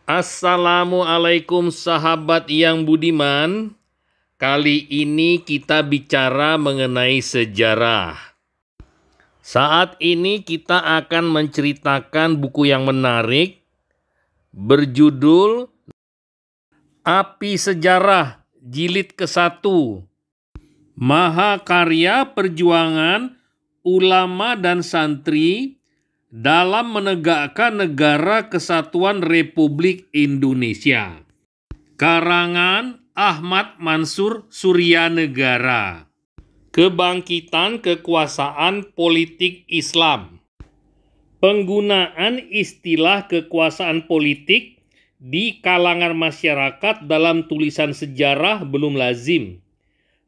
Assalamualaikum sahabat yang budiman. Kali ini kita bicara mengenai sejarah. Saat ini kita akan menceritakan buku yang menarik berjudul Api Sejarah Jilid ke-1. Mahakarya Perjuangan Ulama dan Santri dalam menegakkan Negara Kesatuan Republik Indonesia. Karangan Ahmad Mansur Suryanegara. Kebangkitan kekuasaan politik Islam. Penggunaan istilah kekuasaan politik di kalangan masyarakat dalam tulisan sejarah belum lazim.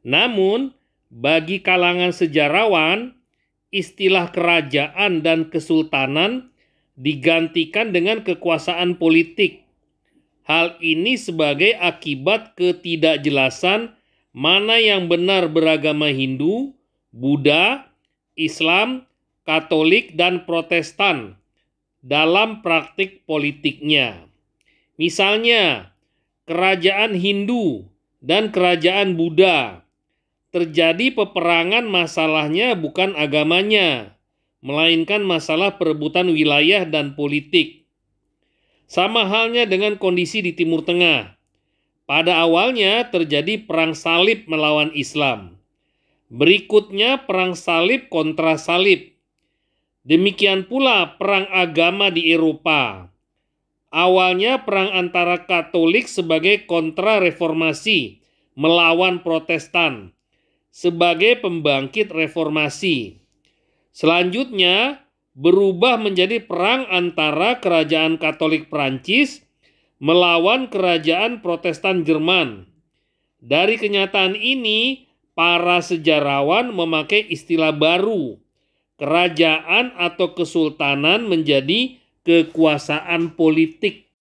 Namun, bagi kalangan sejarawan, istilah kerajaan dan kesultanan digantikan dengan kekuasaan politik. Hal ini sebagai akibat ketidakjelasan mana yang benar beragama Hindu, Buddha, Islam, Katolik, dan Protestan dalam praktik politiknya. Misalnya, kerajaan Hindu dan kerajaan Buddha. Terjadi peperangan, masalahnya bukan agamanya, melainkan masalah perebutan wilayah dan politik. Sama halnya dengan kondisi di Timur Tengah. Pada awalnya terjadi perang salib melawan Islam. Berikutnya perang salib kontra salib. Demikian pula perang agama di Eropa. Awalnya perang antara Katolik sebagai kontra reformasi melawan Protestan sebagai pembangkit reformasi. Selanjutnya berubah menjadi perang antara kerajaan Katolik Prancis melawan kerajaan Protestan Jerman. Dari kenyataan ini, para sejarawan memakai istilah baru. Kerajaan atau kesultanan menjadi kekuasaan politik.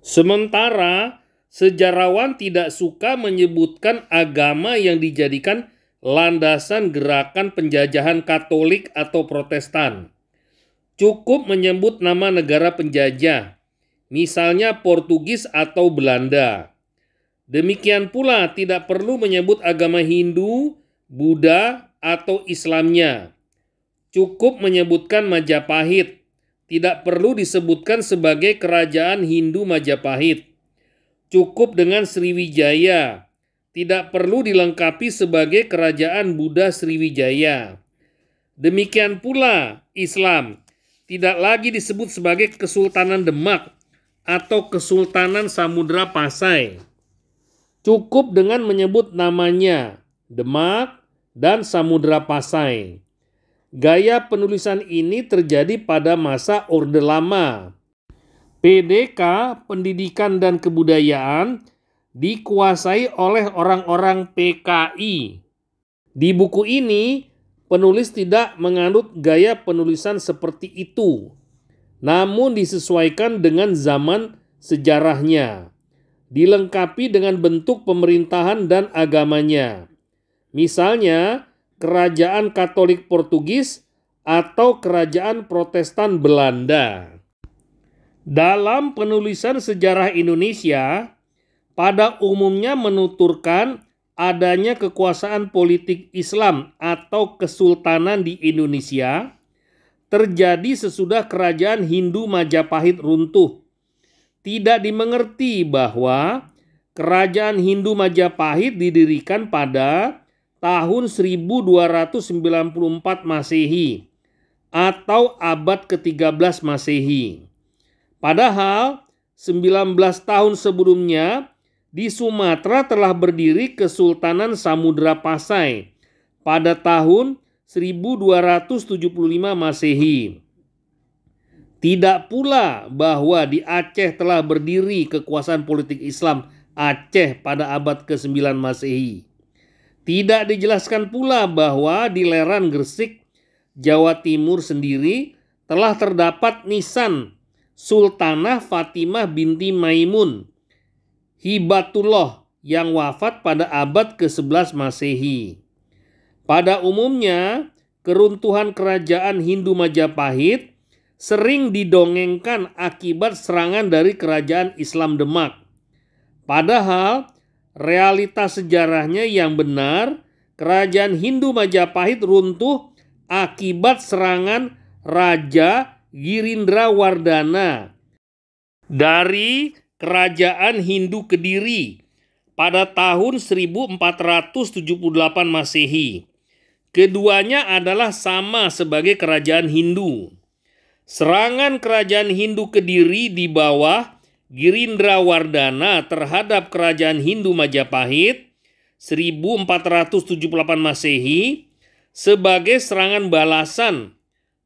Sementara sejarawan tidak suka menyebutkan agama yang dijadikan landasan gerakan penjajahan Katolik atau Protestan. Cukup menyebut nama negara penjajah, misalnya Portugis atau Belanda. Demikian pula tidak perlu menyebut agama Hindu, Buddha, atau Islamnya. Cukup menyebutkan Majapahit, tidak perlu disebutkan sebagai kerajaan Hindu Majapahit. Cukup dengan Sriwijaya, tidak perlu dilengkapi sebagai kerajaan Buddha Sriwijaya. Demikian pula Islam, tidak lagi disebut sebagai Kesultanan Demak atau Kesultanan Samudra Pasai. Cukup dengan menyebut namanya, Demak dan Samudra Pasai. Gaya penulisan ini terjadi pada masa Orde Lama. PDK, Pendidikan dan Kebudayaan, dikuasai oleh orang-orang PKI. Di buku ini, penulis tidak menganut gaya penulisan seperti itu, namun disesuaikan dengan zaman sejarahnya, dilengkapi dengan bentuk pemerintahan dan agamanya. Misalnya, Kerajaan Katolik Portugis atau Kerajaan Protestan Belanda. Dalam penulisan sejarah Indonesia, pada umumnya menuturkan adanya kekuasaan politik Islam atau kesultanan di Indonesia terjadi sesudah kerajaan Hindu Majapahit runtuh. Tidak dimengerti bahwa kerajaan Hindu Majapahit didirikan pada tahun 1294 Masehi atau abad ke-13 Masehi. Padahal 19 tahun sebelumnya di Sumatera telah berdiri Kesultanan Samudra Pasai pada tahun 1275 Masehi. Tidak pula bahwa di Aceh telah berdiri kekuasaan politik Islam Aceh pada abad ke-9 Masehi. Tidak dijelaskan pula bahwa di lereng Gresik, Jawa Timur sendiri telah terdapat nisan Sultanah Fatimah binti Maimun Hibatullah yang wafat pada abad ke-11 Masehi. Pada umumnya, keruntuhan kerajaan Hindu Majapahit sering didongengkan akibat serangan dari kerajaan Islam Demak. Padahal realitas sejarahnya yang benar, kerajaan Hindu Majapahit runtuh akibat serangan Raja Girindrawardhana dari kerajaan Hindu Kediri pada tahun 1478 Masehi. Keduanya adalah sama sebagai kerajaan Hindu. Serangan kerajaan Hindu Kediri di bawah Girindrawardhana terhadap kerajaan Hindu Majapahit 1478 Masehi sebagai serangan balasan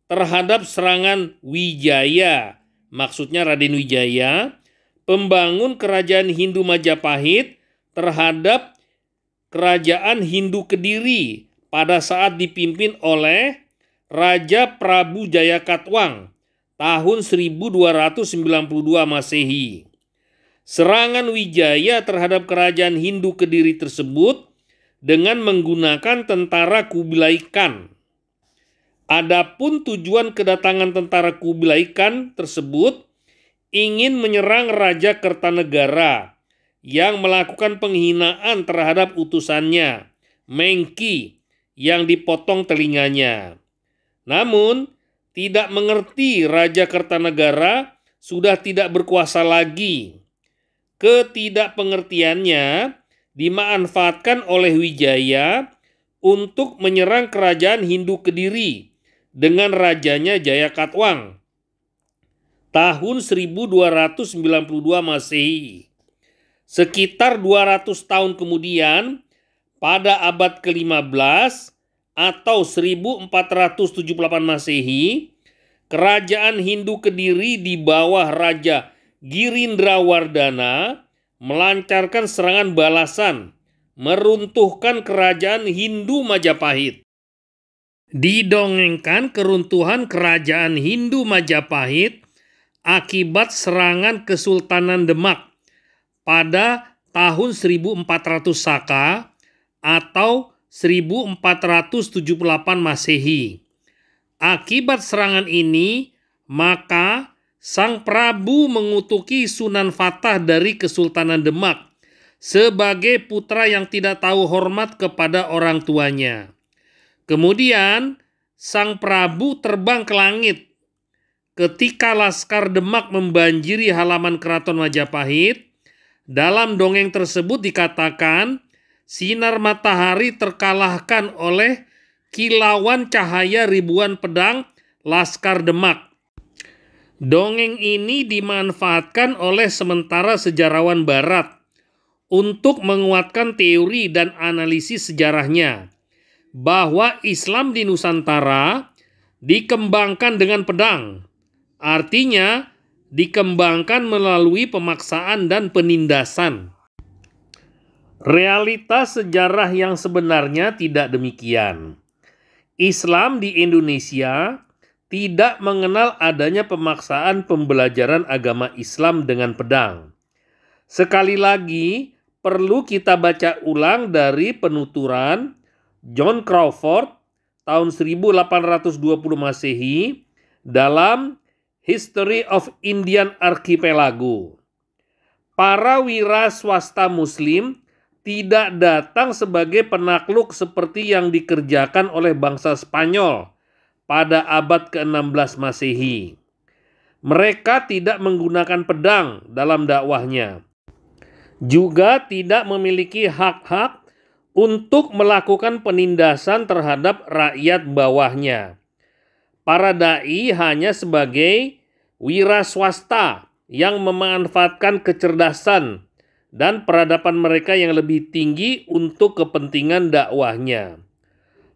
terhadap serangan Wijaya, maksudnya Raden Wijaya, pembangun kerajaan Hindu Majapahit terhadap kerajaan Hindu Kediri pada saat dipimpin oleh Raja Prabu Jayakatwang tahun 1292 Masehi. Serangan Wijaya terhadap kerajaan Hindu Kediri tersebut dengan menggunakan tentara Kubilai Khan. Adapun tujuan kedatangan tentara Kubilai Khan tersebut ingin menyerang Raja Kertanegara yang melakukan penghinaan terhadap utusannya, Mengki, yang dipotong telinganya. Namun, tidak mengerti Raja Kertanegara sudah tidak berkuasa lagi. Ketidakpengertiannya dimanfaatkan oleh Wijaya untuk menyerang kerajaan Hindu Kediri dengan rajanya Jayakatwang tahun 1292 Masehi. Sekitar 200 tahun kemudian, pada abad ke-15 atau 1478 Masehi, kerajaan Hindu Kediri di bawah Raja Girindrawardhana melancarkan serangan balasan, meruntuhkan kerajaan Hindu Majapahit. Didongengkan keruntuhan kerajaan Hindu Majapahit akibat serangan Kesultanan Demak pada tahun 1400 Saka atau 1478 Masehi. Akibat serangan ini, maka Sang Prabu mengutuki Sunan Fatah dari Kesultanan Demak sebagai putra yang tidak tahu hormat kepada orang tuanya. Kemudian, Sang Prabu terbang ke langit. Ketika Laskar Demak membanjiri halaman keraton Majapahit, dalam dongeng tersebut dikatakan sinar matahari terkalahkan oleh kilauan cahaya ribuan pedang Laskar Demak. Dongeng ini dimanfaatkan oleh sementara sejarawan Barat untuk menguatkan teori dan analisis sejarahnya bahwa Islam di Nusantara dikembangkan dengan pedang. Artinya, dikembangkan melalui pemaksaan dan penindasan. Realitas sejarah yang sebenarnya tidak demikian. Islam di Indonesia tidak mengenal adanya pemaksaan pembelajaran agama Islam dengan pedang. Sekali lagi, perlu kita baca ulang dari penuturan John Crawford tahun 1820 Masehi dalam History of Indian Archipelago. Para wira swasta Muslim tidak datang sebagai penakluk seperti yang dikerjakan oleh bangsa Spanyol pada abad ke-16 Masehi. Mereka tidak menggunakan pedang dalam dakwahnya. Juga tidak memiliki hak-hak untuk melakukan penindasan terhadap rakyat bawahnya. Para dai hanya sebagai wira swasta yang memanfaatkan kecerdasan dan peradaban mereka yang lebih tinggi untuk kepentingan dakwahnya.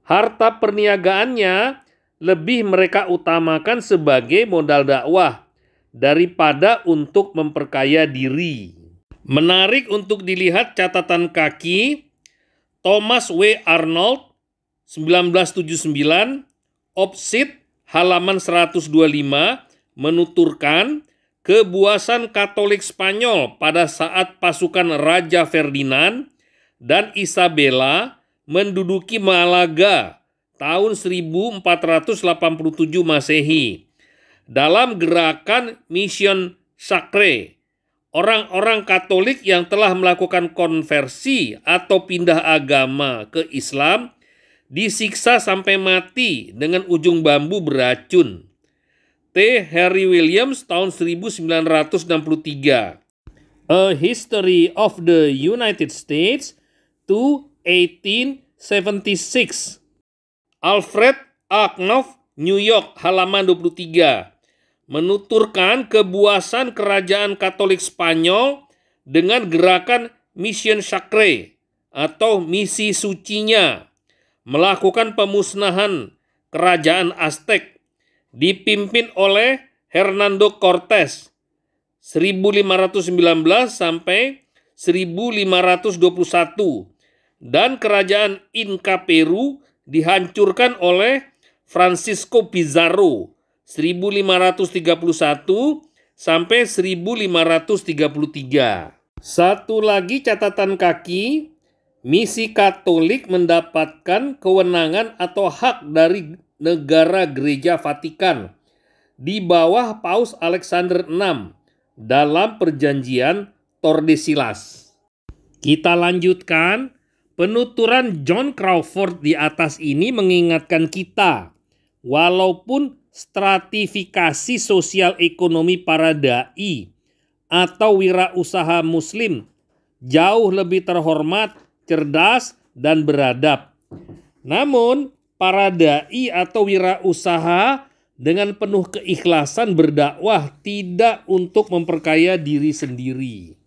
Harta perniagaannya lebih mereka utamakan sebagai modal dakwah daripada untuk memperkaya diri. Menarik untuk dilihat catatan kaki Thomas W. Arnold 1979 Opsit halaman 125 menuturkan kebuasan Katolik Spanyol pada saat pasukan Raja Ferdinand dan Isabella menduduki Malaga tahun 1487 Masehi dalam gerakan Mission Sacrée. Orang-orang Katolik yang telah melakukan konversi atau pindah agama ke Islam disiksa sampai mati dengan ujung bambu beracun. T. Harry Williams tahun 1963. A History of the United States to 1876. Alfred A. Knopf, New York, halaman 23. Menuturkan kebuasan kerajaan Katolik Spanyol dengan gerakan Mission Sacrée atau misi sucinya, melakukan pemusnahan kerajaan Aztec dipimpin oleh Hernando Cortés 1519 sampai 1521 dan kerajaan Inca Peru dihancurkan oleh Francisco Pizarro 1531 sampai 1533. Satu lagi catatan kaki, misi Katolik mendapatkan kewenangan atau hak dari negara Gereja Vatikan di bawah Paus Alexander VI dalam perjanjian Tordesillas. Kita lanjutkan, penuturan John Crawford di atas ini mengingatkan kita, walaupun stratifikasi sosial ekonomi para dai atau wirausaha muslim jauh lebih terhormat, cerdas, dan beradab. Namun, para dai atau wirausaha dengan penuh keikhlasan berdakwah tidak untuk memperkaya diri sendiri.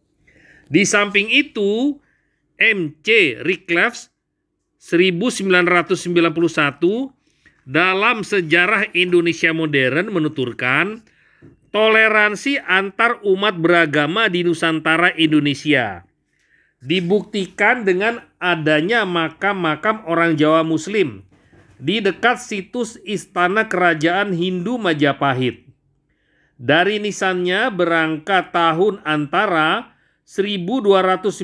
Di samping itu, M.C. Reclefs 1991 dalam Sejarah Indonesia Modern menuturkan toleransi antar umat beragama di Nusantara Indonesia dibuktikan dengan adanya makam-makam orang Jawa Muslim di dekat situs Istana Kerajaan Hindu Majapahit. Dari nisannya berangkat tahun antara 1292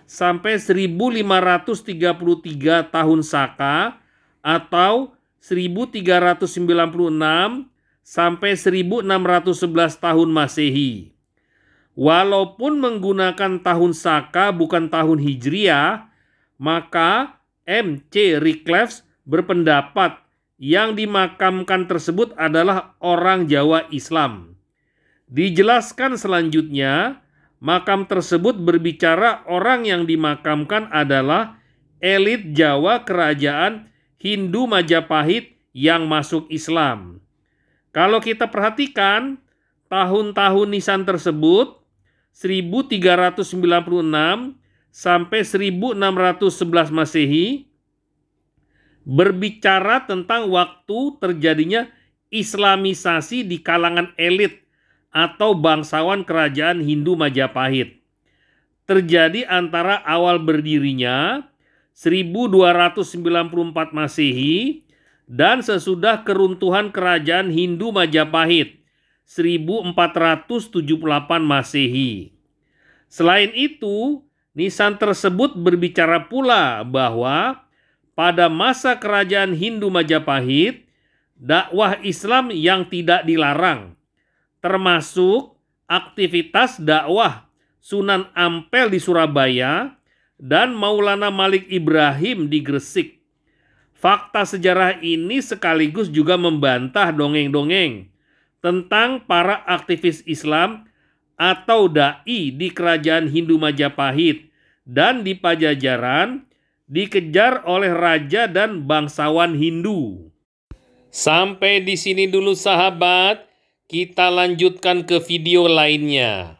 sampai 1533 tahun Saka atau 1396 sampai 1611 tahun Masehi. Walaupun menggunakan tahun Saka bukan tahun Hijriah, maka M.C. Reclefs berpendapat yang dimakamkan tersebut adalah orang Jawa Islam. Dijelaskan selanjutnya, makam tersebut berbicara orang yang dimakamkan adalah elit Jawa kerajaan Hindu Majapahit yang masuk Islam. Kalau kita perhatikan, tahun-tahun nisan tersebut 1396 sampai 1611 Masehi berbicara tentang waktu terjadinya Islamisasi di kalangan elit atau bangsawan kerajaan Hindu Majapahit. Terjadi antara awal berdirinya 1294 Masehi dan sesudah keruntuhan kerajaan Hindu Majapahit 1478 Masehi. Selain itu, nisan tersebut berbicara pula bahwa pada masa kerajaan Hindu Majapahit, dakwah Islam yang tidak dilarang, termasuk aktivitas dakwah Sunan Ampel di Surabaya dan Maulana Malik Ibrahim di Gresik. Fakta sejarah ini sekaligus juga membantah dongeng-dongeng tentang para aktivis Islam atau dai di kerajaan Hindu Majapahit dan di Pajajaran dikejar oleh raja dan bangsawan Hindu. Sampai di sini dulu sahabat, kita lanjutkan ke video lainnya.